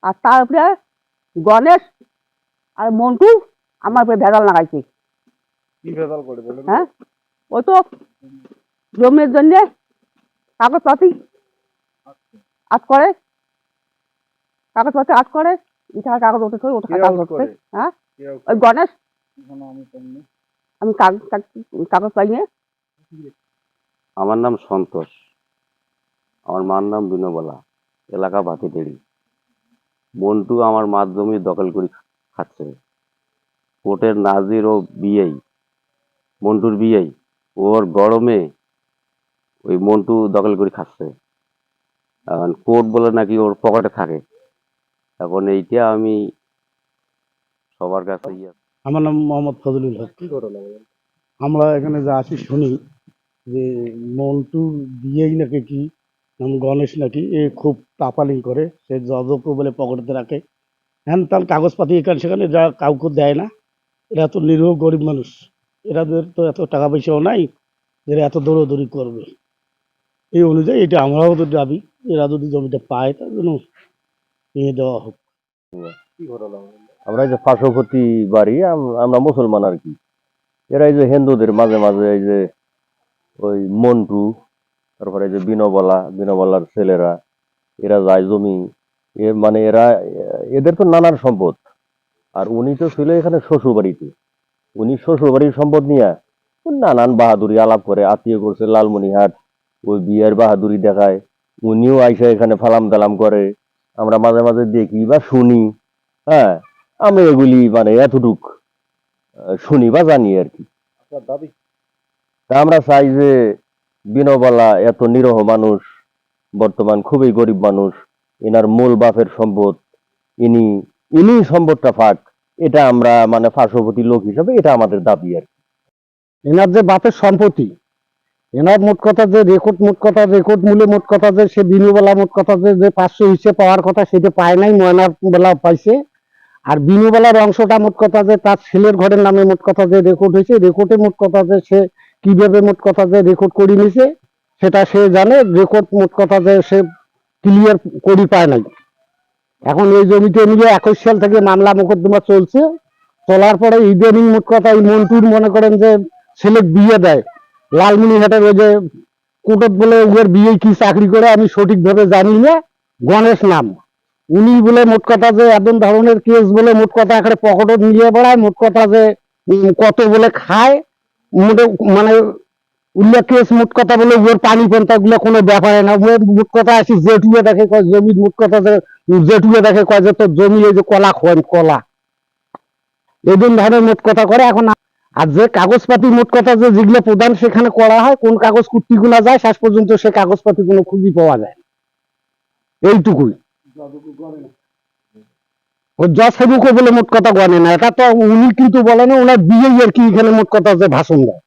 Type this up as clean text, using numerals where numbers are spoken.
আর তারপরে গণেশ আর মন্টু আমার উপরে ভেজাল লাগাইছে। কি ভেজাল করে বলুন? হ্যাঁ, ও তো জমির জন্য কাগজপাতি আট করে, কাগজপাতি আট করে, ইটা কাগজ ওঠে করে, ওটা কাগজ ওঠে। হ্যাঁ, ওই গণেশ, আমি কাগজ পাইনি। আমার নাম সন্তোষ, আমার মার নাম বিনোবলা, এলাকা ভাতিদেড়ি। মন্টু আমার মার জমি দখল করে খাচ্ছে। কোর্টের নাজির ও বিয়েই, মন্টুর বিয়েই, ওর গরমে ওই মন্টু দখল করে খাচ্ছে। এখন কোর্ট বলে নাকি ওর পকেটে থাকে। এখন এইটা আমি সবার কাছে আমার নাম মোহাম্মদ ফজলুল হক। কি ঘটনা বলেন? আমরা এখানে যে আসি শুনি যে মন্টু দিয়েই নাকি কি নাম গণেশ নাকি এ খুব তাপালিং করে, সে জজকে বলে পকেটে রাখে, হ্যান তার কাগজপাতি এখানে সেখানে যা কাউকে দেয় না। এরা তো নিরীহ গরিব মানুষ, এরাদের তো এত টাকা পয়সাও নাই যে এরা এত দৌড়দৌড়ি করবে। এই অনুযায়ী এটা আমরাও তো দাবি, এরা যদি জমিটা পায় তার জন্য নিয়ে দেওয়া হোক। কি ঘটনা বলেন? আমরা এই যে পার্শ্ববর্তী বাড়ি, আমরা মুসলমান আর কি। এরা এই যে হিন্দুদের মাঝে মাঝে এই যে ওই মন্টু, তারপরে এই যে বিনোবলার ছেলেরা, এরা যায় জমি, মানে এরা, এদের তো নানান সম্পদ। আর উনি তো ছিল এখানে শ্বশুর বাড়িতে, উনি শ্বশুর বাড়ির সম্পদ নিয়ে নানান বাহাদুরি আলাপ করে, আত্মীয় করছে লালমনিহাট, ওই বিয়ের বাহাদুরি দেখায়। উনিও আইসা এখানে ফালাম দালাম করে, আমরা মাঝে মাঝে দেখি বা শুনি। হ্যাঁ, আমি এগুলি মানে এতটুক শুনি বা জানি আর কি। আপনার দাবি? তা আমরা চাই যে বিনোবলা এত নিরহ মানুষ, বর্তমান খুবই গরিব মানুষ, এনার মূল বাপের সম্পদ, ইনি সম্পদটা ফাঁক, এটা আমরা মানে পার্শ্ববর্তী লোক হিসাবে এটা আমাদের দাবি আর কি। এনার যে বাপের সম্পত্তি, এনার মোট কথা যে রেকর্ড, মোট কথা রেকর্ড মূল্যে মোট কথা যে সে বিনুবেলা মোট কথা যে 500 হিসেবে পাওয়ার কথা সেটা পায় নাই, ময়নার বেলা পাইছে। আর বিনুবেলার অংশটা মোট কথা যে তার ছেলের ঘরের নামে মোট কথা যে রেকর্ড হয়েছে, রেকর্ডে মোট কথা যে সে কিভাবে মোট কথা যে রেকর্ড করে নিছে সেটা সে জানে। রেকর্ড মোট কথা যে সে ক্লিয়ার করি পায় নাই। এখন এই জমিতে নিয়ে 21 সাল থেকে মামলা মোকদ্দমা চলছে, চলার পরে ইদানিং মোট কথা এই মন্টুর মনে করেন যে ছেলে বিয়ে দেয় লালমনিহাটের ওই যে কোর্টত বলে, ওর বিয়ে কি চাকরি করে আমি সঠিকভাবে জানি না, গণেশ নাম। উনি বলে মোট কথা যে এমন ধরনের কেস বলে মোট কথা এখানে পকেটত নিয়ে বেড়ায়, মোট কথা যে কত বলে খায়, মোটে মানে উল্লেখ কেস মোট কথা বলে ওর পানি পন্থা গুলো কোনো ব্যাপারে না। ওর মোট কথা আসি জেঠুয়ে দেখে কয় জমির মোট কথা যে জেঠুয়ে দেখে কয় যে তোর জমি এই যে কলা খোয়েন কলা, এই ধরনের মোট কথা করে। এখন আর যে কাগজপাতি মোট কথা যে যেগুলো প্রদান সেখানে করা হয়, কোন কাগজ কুর্তি গুলা যায় শেষ পর্যন্ত সে কাগজপাতি কোনো খুঁজি পাওয়া যায় না। এইটুকুই। ও জজ সাহেবকে বলে মোট কথা গণে না, এটা তো উনি কিন্তু বলে না, ওনার বিয়ে আর কি এখানে মোট কথা যে ভাষণ দেয়।